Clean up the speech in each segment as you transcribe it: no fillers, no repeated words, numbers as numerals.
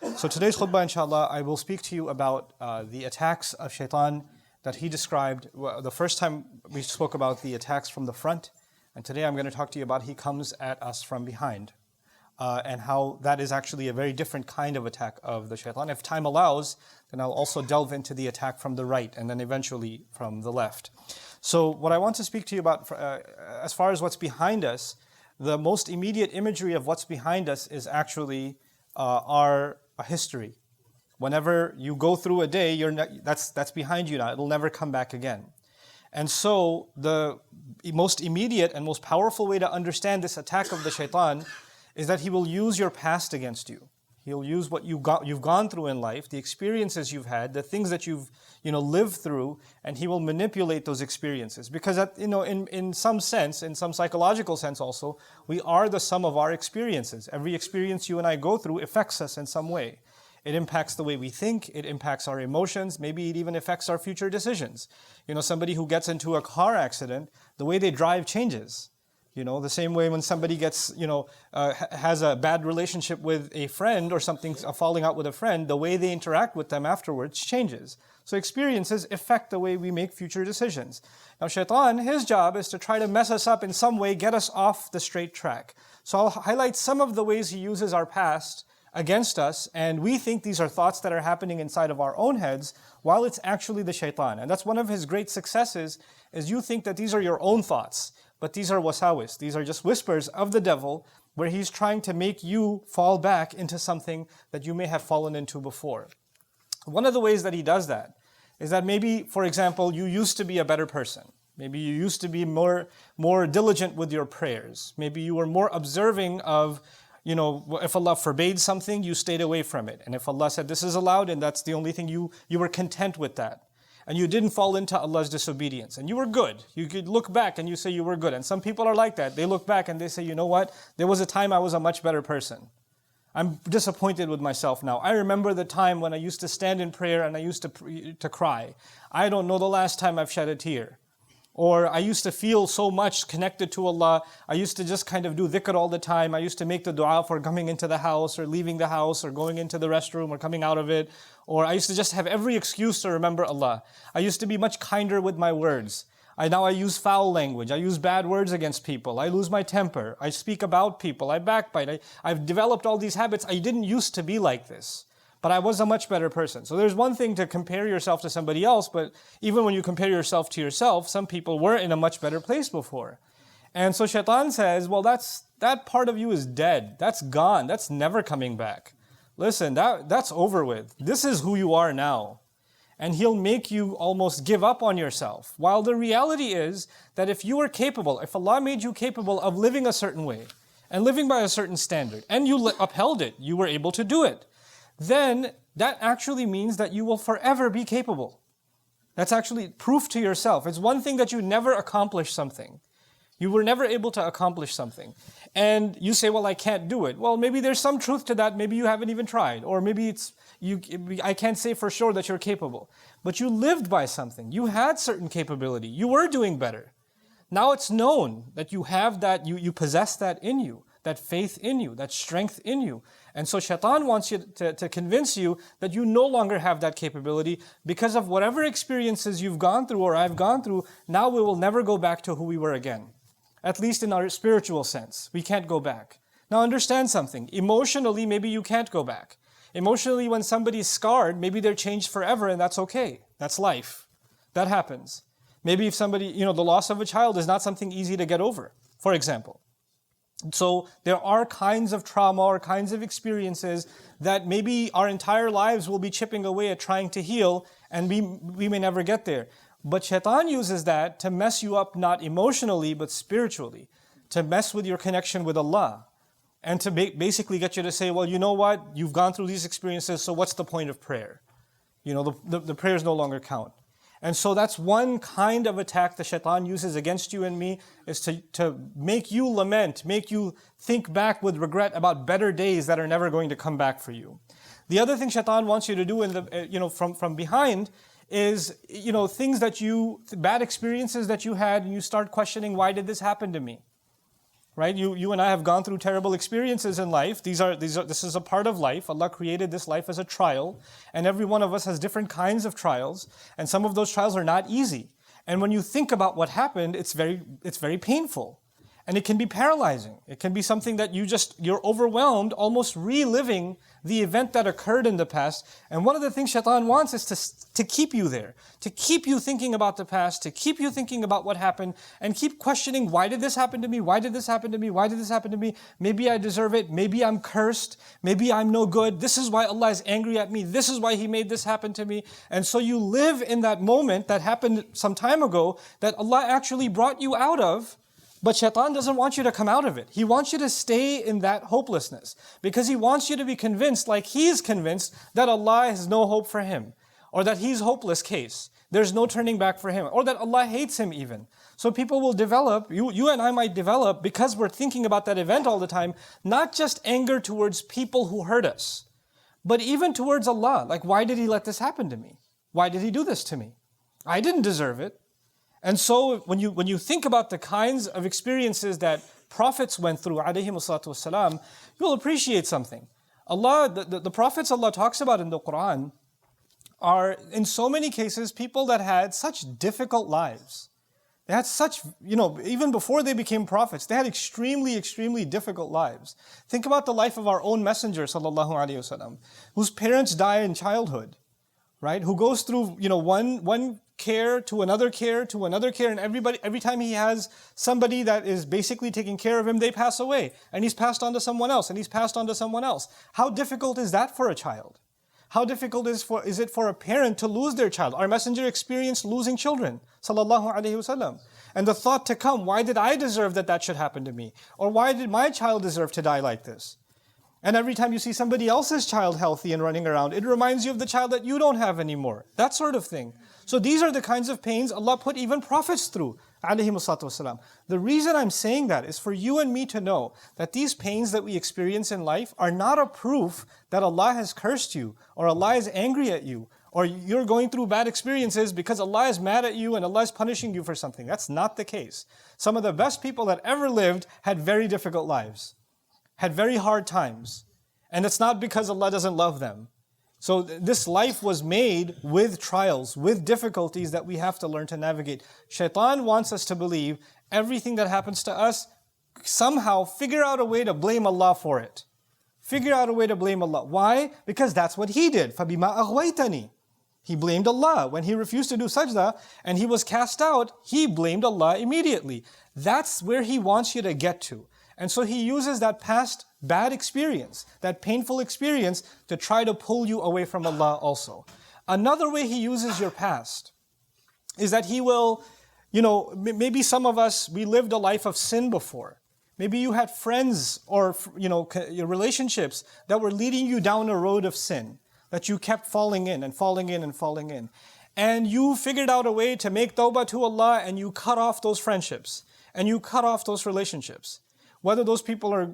So today's khutbah, inshallah, I will speak to you about the attacks of shaitan that he described. The first time we spoke about the attacks from the front, and today I'm going to talk to you about he comes at us from behind, and how that is actually a very different kind of attack of the shaitan. If time allows, then I'll also delve into the attack from the right and then eventually from the left. So what I want to speak to you about as far as what's behind us, the most immediate imagery of what's behind us is actually our history. Whenever you go through a day, that's behind you now. It'll never come back again. And so the most immediate and most powerful way to understand this attack of the shaitan is that he will use your past against you. He'll use what you've gone through in life, the experiences you've had, the things that you've lived through, and he will manipulate those experiences. Because in some sense, in some psychological sense also, we are the sum of our experiences. Every experience you and I go through affects us in some way. It impacts the way we think, it impacts our emotions, maybe it even affects our future decisions. Somebody who gets into a car accident, the way they drive changes. The same way when somebody gets, has a bad relationship with a friend or something, falling out with a friend, the way they interact with them afterwards changes. So experiences affect the way we make future decisions. Now shaitan, his job is to try to mess us up in some way, get us off the straight track. So I'll highlight some of the ways he uses our past against us, and we think these are thoughts that are happening inside of our own heads, while it's actually the shaitan. And that's one of his great successes, is you think that these are your own thoughts. But these are wasawis. These are just whispers of the devil where he's trying to make you fall back into something that you may have fallen into before. One of the ways that he does that is that maybe, for example, you used to be a better person. Maybe you used to be more diligent with your prayers. Maybe you were more observing of, if Allah forbade something, you stayed away from it. And if Allah said this is allowed and that's the only thing, you were content with that. And you didn't fall into Allah's disobedience. And you were good. You could look back and you say you were good. And some people are like that. They look back and they say, you know what? There was a time I was a much better person. I'm disappointed with myself now. I remember the time when I used to stand in prayer and I used to cry. I don't know the last time I've shed a tear. Or I used to feel so much connected to Allah. I used to just kind of do dhikr all the time. I used to make the dua for coming into the house or leaving the house or going into the restroom or coming out of it. Or I used to just have every excuse to remember Allah. I used to be much kinder with my words. Now I use foul language. I use bad words against people. I lose my temper. I speak about people. I backbite. I've developed all these habits. I didn't used to be like this. But I was a much better person. So there's one thing to compare yourself to somebody else, but even when you compare yourself to yourself, some people were in a much better place before. And so shaitan says, well, that part of you is dead. That's gone. That's never coming back. Listen, that's over with. This is who you are now. And he'll make you almost give up on yourself. While the reality is that if you were capable, if Allah made you capable of living a certain way and living by a certain standard, and you upheld it, you were able to do it, then that actually means that you will forever be capable. That's actually proof to yourself. It's one thing that you never accomplish something. You were never able to accomplish something. And you say, well, I can't do it. Well, maybe there's some truth to that. Maybe you haven't even tried. Or maybe I can't say for sure that you're capable. But you lived by something. You had certain capability. You were doing better. Now it's known that you have that, you possess that in you, that faith in you, that strength in you. And so shaitan wants you to convince you that you no longer have that capability because of whatever experiences you've gone through or I've gone through. Now we will never go back to who we were again. At least in our spiritual sense, we can't go back. Now understand something. Emotionally, maybe you can't go back. Emotionally, when somebody's scarred, maybe they're changed forever and that's okay. That's life. That happens. Maybe if somebody, the loss of a child is not something easy to get over, for example. So there are kinds of trauma or kinds of experiences that maybe our entire lives will be chipping away at trying to heal, and we may never get there. But shaitan uses that to mess you up not emotionally but spiritually, to mess with your connection with Allah, and to basically get you to say, well, you know what? You've gone through these experiences, so what's the point of prayer? The prayers no longer count. And so that's one kind of attack the shaitan uses against you and me, is to make you lament, make you think back with regret about better days that are never going to come back for you. The other thing shaitan wants you to do from behind is, bad experiences that you had, and you start questioning, why did this happen to me? right? You and I have gone through terrible experiences in life. This is a part of life. Allah created this life as a trial, and every one of us has different kinds of trials, and some of those trials are not easy. And when you think about what happened, it's very painful. And it can be paralyzing. It can be something that you're overwhelmed, almost reliving the event that occurred in the past. And one of the things Shaitan wants is to keep you there, to keep you thinking about the past, to keep you thinking about what happened, and keep questioning, why did this happen to me? Why did this happen to me? Why did this happen to me? Maybe I deserve it. Maybe I'm cursed. Maybe I'm no good. This is why Allah is angry at me. This is why He made this happen to me. And so you live in that moment that happened some time ago that Allah actually brought you out of. But Shaitan doesn't want you to come out of it. He wants you to stay in that hopelessness because he wants you to be convinced, like he's convinced, that Allah has no hope for him, or that he's hopeless case. There's no turning back for him, or that Allah hates him even. So people will develop, you and I might develop, because we're thinking about that event all the time, not just anger towards people who hurt us, but even towards Allah. Like, why did He let this happen to me? Why did He do this to me? I didn't deserve it. And so when you think about the kinds of experiences that prophets went through, alayhimu salatu wassalam, you'll appreciate something. The prophets Allah talks about in the Quran are, in so many cases, people that had such difficult lives. They had such, even before they became prophets, they had extremely, extremely difficult lives. Think about the life of our own messenger, sallallahu alayhi wasallam, whose parents die in childhood, right? Who goes through, one care to another care to another care, and every time he has somebody that is basically taking care of him, they pass away, and he's passed on to someone else, and he's passed on to someone else. How difficult is that for a child? How difficult is it for a parent to lose their child? Our messenger experienced losing children, sallallahu alaihi wasallam. And the thought to come, why did I deserve that should happen to me? Or why did my child deserve to die like this? And every time you see somebody else's child healthy and running around, it reminds you of the child that you don't have anymore. That sort of thing. So these are the kinds of pains Allah put even prophets through, alayhimu salatu wasalam. The reason I'm saying that is for you and me to know that these pains that we experience in life are not a proof that Allah has cursed you, or Allah is angry at you, or you're going through bad experiences because Allah is mad at you and Allah is punishing you for something. That's not the case. Some of the best people that ever lived had very difficult lives, had very hard times. And it's not because Allah doesn't love them. So this life was made with trials, with difficulties that we have to learn to navigate. Shaitan wants us to believe everything that happens to us, somehow figure out a way to blame Allah for it. Figure out a way to blame Allah. Why? Because that's what he did. فَبِمَا أَغْوَيْتَنِي. He blamed Allah. When he refused to do sajda and he was cast out, he blamed Allah immediately. That's where he wants you to get to. And so he uses that past bad experience, that painful experience, to try to pull you away from Allah also. Another way he uses your past is that he will, maybe some of us, we lived a life of sin before. Maybe you had friends or, your relationships that were leading you down a road of sin, that you kept falling in and falling in and falling in. And you figured out a way to make tawbah to Allah, and you cut off those friendships, and you cut off those relationships. Whether those people are,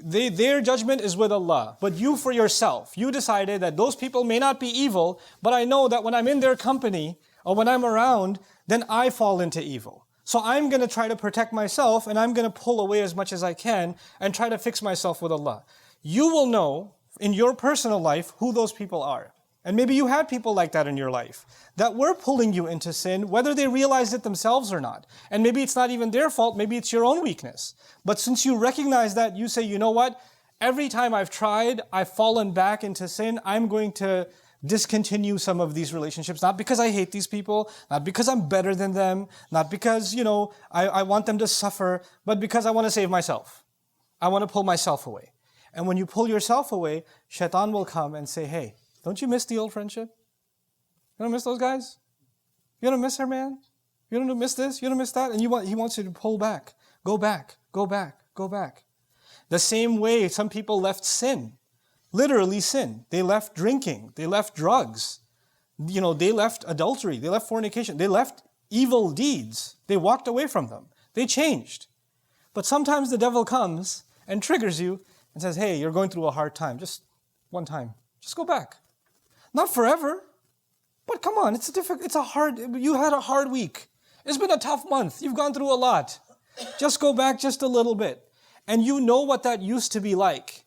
their judgment is with Allah. But you for yourself, you decided that those people may not be evil, but I know that when I'm in their company or when I'm around, then I fall into evil. So I'm going to try to protect myself, and I'm going to pull away as much as I can and try to fix myself with Allah. You will know in your personal life who those people are. And maybe you had people like that in your life that were pulling you into sin, whether they realized it themselves or not. And maybe it's not even their fault, maybe it's your own weakness. But since you recognize that, you say, you know what? Every time I've tried, I've fallen back into sin. I'm going to discontinue some of these relationships, not because I hate these people, not because I'm better than them, not because, I want them to suffer, but because I want to save myself. I want to pull myself away. And when you pull yourself away, Shaitan will come and say, hey, don't you miss the old friendship? You don't miss those guys? You don't miss her, man? You don't miss this? You don't miss that? And he wants you to pull back. Go back. Go back. Go back. The same way some people left sin. Literally sin. They left drinking. They left drugs. They left adultery. They left fornication. They left evil deeds. They walked away from them. They changed. But sometimes the devil comes and triggers you and says, hey, you're going through a hard time. Just one time. Just go back. Not forever, but come on, you had a hard week. It's been a tough month. You've gone through a lot. Just go back just a little bit. And you know what that used to be like.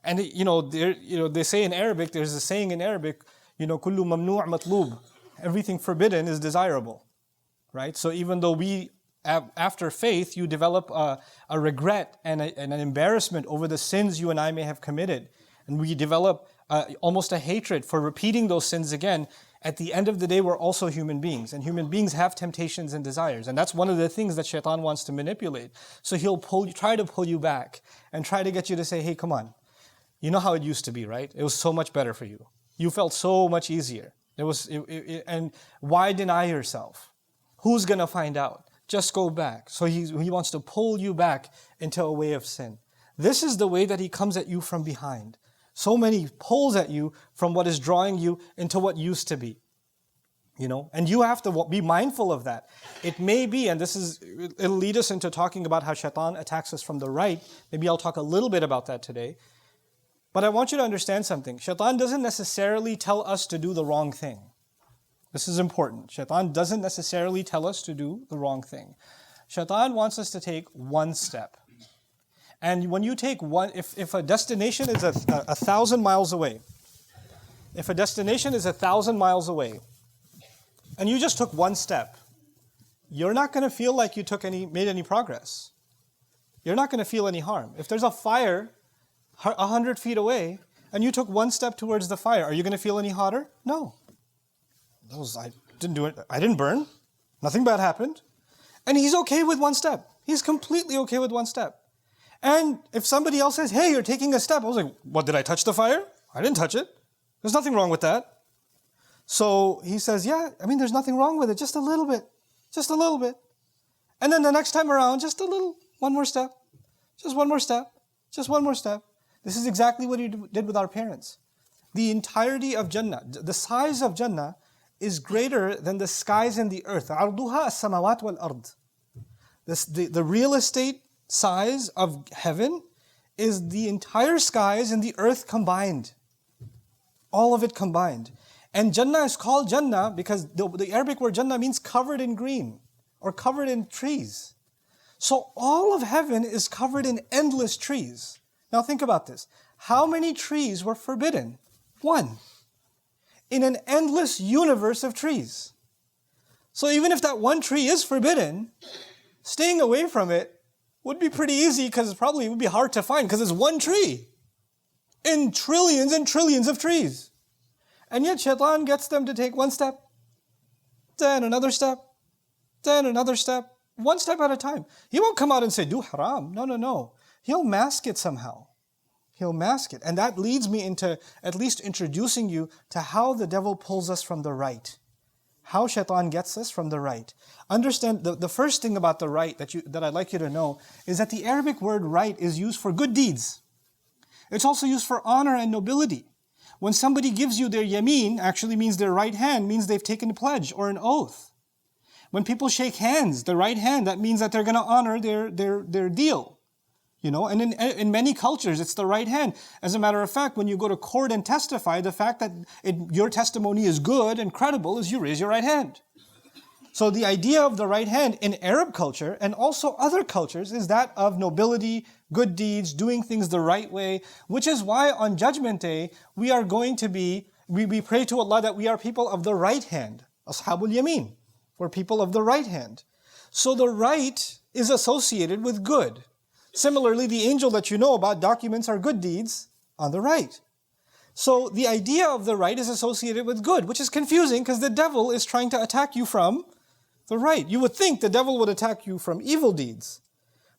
And they say in Arabic, there's a saying in Arabic, kullu mamnu' matlub. Everything forbidden is desirable. Right? So even though after faith, you develop a regret and an embarrassment over the sins you and I may have committed. And we develop almost a hatred for repeating those sins again. At the end of the day, we're also human beings. And human beings have temptations and desires. And that's one of the things that shaitan wants to manipulate. So he'll try to pull you back and try to get you to say, hey, come on. You know how it used to be, right? It was so much better for you. You felt so much easier. And why deny yourself? Who's going to find out? Just go back. So he wants to pull you back into a way of sin. This is the way that he comes at you from behind. So many pulls at you from what is drawing you into what used to be. And you have to be mindful of that. It may be, and it'll lead us into talking about how shaitan attacks us from the right. Maybe I'll talk a little bit about that today. But I want you to understand something. Shaitan doesn't necessarily tell us to do the wrong thing. This is important. Shaitan doesn't necessarily tell us to do the wrong thing. Shaitan wants us to take one step. And when you take one, if a destination is 1,000 miles away, if a destination is 1,000 miles away, and you just took one step, you're not going to feel like you made any progress. You're not going to feel any harm. If there's a fire 100 feet away, and you took one step towards the fire, are you going to feel any hotter? No. I didn't do it. I didn't burn. Nothing bad happened. And he's okay with one step. He's completely okay with one step. And if somebody else says, hey, you're taking a step, I was like, what, did I touch the fire? I didn't touch it. There's nothing wrong with that. So he says, yeah, there's nothing wrong with it. Just a little bit. Just a little bit. And then the next time around, just one more step. Just one more step. Just one more step. This is exactly what he did with our parents. The entirety of Jannah, the size of Jannah, is greater than the skies and the earth. عَرْضُهَا السَّمَوَاتُ وَالْأَرْضِ. The real estate size of heaven is the entire skies and the earth combined. All of it combined. And Jannah is called Jannah because the Arabic word Jannah means covered in green or covered in trees. So all of heaven is covered in endless trees. Now think about this. How many trees were forbidden? One. In an endless universe of trees. So even if that one tree is forbidden, staying away from it would be pretty easy because it probably would be hard to find because it's one tree in trillions and trillions of trees. And yet shaitan gets them to take one step, then another step, then another step, one step at a time. He won't come out and say, do haram. No. He'll mask it somehow. He'll mask it. And that leads me into at least introducing you to how the devil pulls us from the right. How shaitan gets us from the right. Understand, the first thing about the right that I'd like you to know is that the Arabic word right is used for good deeds. It's also used for honor and nobility. When somebody gives you their yameen, actually means their right hand, means they've taken a pledge or an oath. When people shake hands, the right hand, that means that they're going to honor their deal. And in many cultures, it's the right hand. As a matter of fact, when you go to court and testify, the fact that your testimony is good and credible is you raise your right hand. So the idea of the right hand in Arab culture and also other cultures is that of nobility, good deeds, doing things the right way, which is why on Judgment Day, we pray to Allah that we are people of the right hand. Ashabul Yameen. We're people of the right hand. So the right is associated with good. Similarly, the angel that you know about documents our good deeds on the right. So the idea of the right is associated with good, which is confusing because the devil is trying to attack you from the right. You would think the devil would attack you from evil deeds.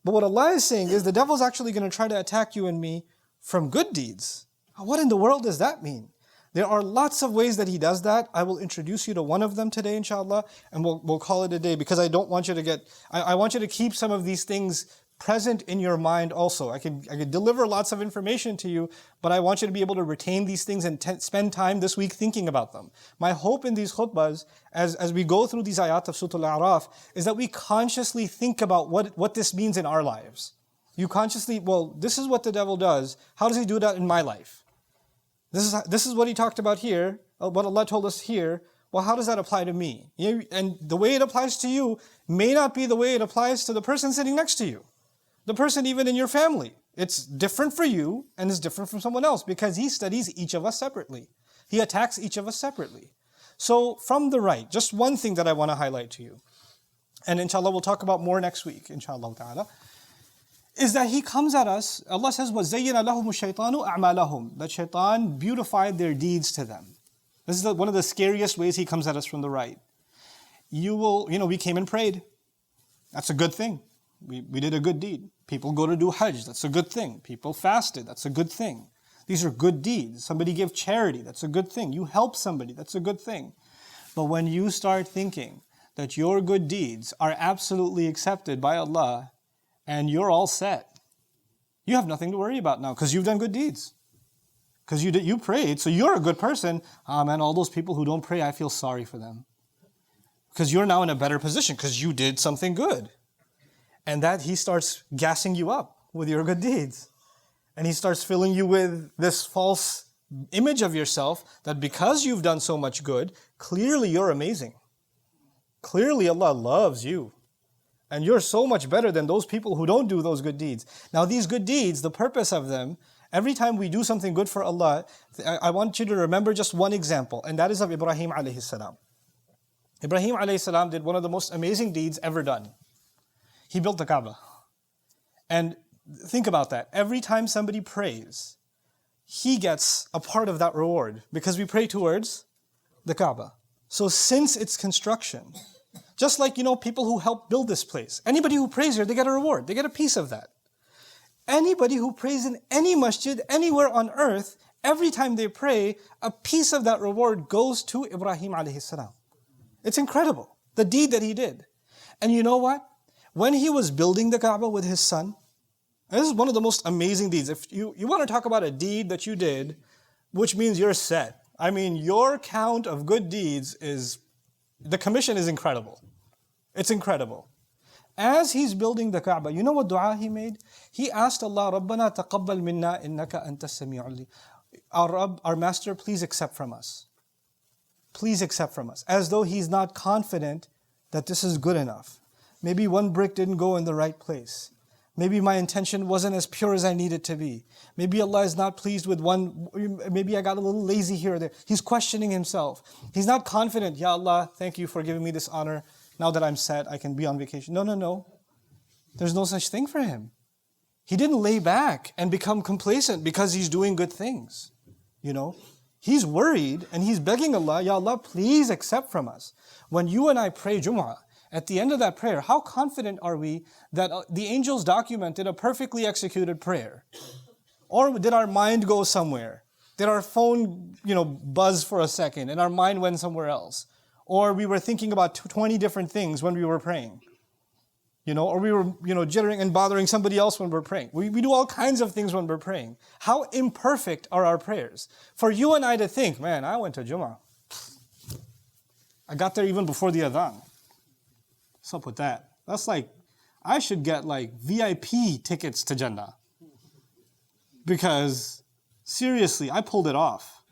But what Allah is saying is the devil's actually going to try to attack you and me from good deeds. What in the world does that mean? There are lots of ways that he does that. I will introduce you to one of them today, inshallah, and we'll call it a day because I don't want you to I want you to keep some of these things present in your mind also. I could deliver lots of information to you, but I want you to be able to retain these things and spend time this week thinking about them. My hope in these khutbahs, as we go through these ayat of Surah Al-A'raf, is that we consciously think about what this means in our lives. You consciously, this is what the devil does. How does he do that in my life? This is what he talked about here, what Allah told us here. Well, how does that apply to me? And the way it applies to you may not be the way it applies to the person sitting next to you. The person even in your family. It's different for you and it's different from someone else because he studies each of us separately. He attacks each of us separately. So from the right, just one thing that I want to highlight to you, and inshallah we'll talk about more next week, inshallah ta'ala, is that he comes at us, Allah says, وَزَيَّنَ لَهُمُ الشَّيْطَانُ أَعْمَالَهُم. That shaitan beautified their deeds to them. This is one of the scariest ways he comes at us from the right. We came and prayed. That's a good thing. We did a good deed. People go to do Hajj. That's a good thing. People fasted. That's a good thing. These are good deeds. Somebody gave charity. That's a good thing. You help somebody. That's a good thing. But when you start thinking that your good deeds are absolutely accepted by Allah and you're all set, you have nothing to worry about now because you've done good deeds. Because you prayed, so you're a good person. Man, all those people who don't pray, I feel sorry for them. Because you're now in a better position because you did something good. And that he starts gassing you up with your good deeds. And he starts filling you with this false image of yourself that because you've done so much good, clearly you're amazing. Clearly Allah loves you. And you're so much better than those people who don't do those good deeds. Now these good deeds, the purpose of them, every time we do something good for Allah, I want you to remember just one example, and that is of Ibrahim alayhi salam. Ibrahim alayhi salam did one of the most amazing deeds ever done. He built the Kaaba. And think about that. Every time somebody prays, he gets a part of that reward because we pray towards the Kaaba. So since its construction, just like, people who help build this place, anybody who prays here, they get a reward. They get a piece of that. Anybody who prays in any masjid, anywhere on earth, every time they pray, a piece of that reward goes to Ibrahim alayhi salam. It's incredible, the deed that he did. And you know what? When he was building the Kaaba with his son, and this is one of the most amazing deeds. If you want to talk about a deed that you did, which means you're set. I mean, your count of good deeds the commission is incredible. It's incredible. As he's building the Kaaba, you know what dua he made? He asked Allah, رَبَّنَا تَقَبَّلْ مِنَّا إِنَّكَ أَنْتَ السَّمِيعُ الْعَلِيمُ. Our Rabb, our Master, please accept from us. Please accept from us. As though he's not confident that this is good enough. Maybe one brick didn't go in the right place. Maybe my intention wasn't as pure as I need it to be. Maybe Allah is not pleased with maybe I got a little lazy here or there. He's questioning himself. He's not confident, Ya Allah, thank you for giving me this honor. Now that I'm set, I can be on vacation. No. There's no such thing for him. He didn't lay back and become complacent because he's doing good things. He's worried and he's begging Allah, Ya Allah, please accept from us. When you and I pray Jumu'ah, at the end of that prayer, how confident are we that the angels documented a perfectly executed prayer? Or did our mind go somewhere? Did our phone, buzz for a second and our mind went somewhere else? Or we were thinking about 20 different things when we were praying? Or we were, jittering and bothering somebody else when we're praying. We do all kinds of things when we're praying. How imperfect are our prayers? For you and I to think, man, I went to Jummah. I got there even before the adhan. What's up with that? That's like, I should get VIP tickets to Jannah. Because, seriously, I pulled it off.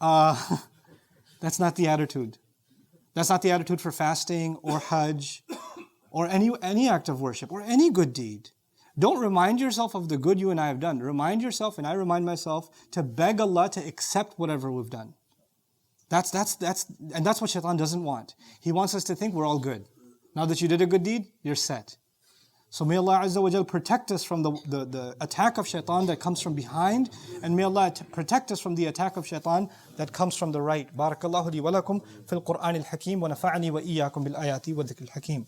That's not the attitude. That's not the attitude for fasting or Hajj or any act of worship or any good deed. Don't remind yourself of the good you and I have done. Remind yourself, and I remind myself, to beg Allah to accept whatever we've done. That's what Shaitan doesn't want. He wants us to think we're all good. Now that you did a good deed, you're set. So may Allah Azza wa Jal protect us from the attack of Shaitan that comes from behind, and may Allah protect us from the attack of Shaitan that comes from the right. Barakallahu li wa lakum fil Qur'an al-Hakim wa nafa'ani wa iyyakum bil ayati wa dhikr al-Hakim.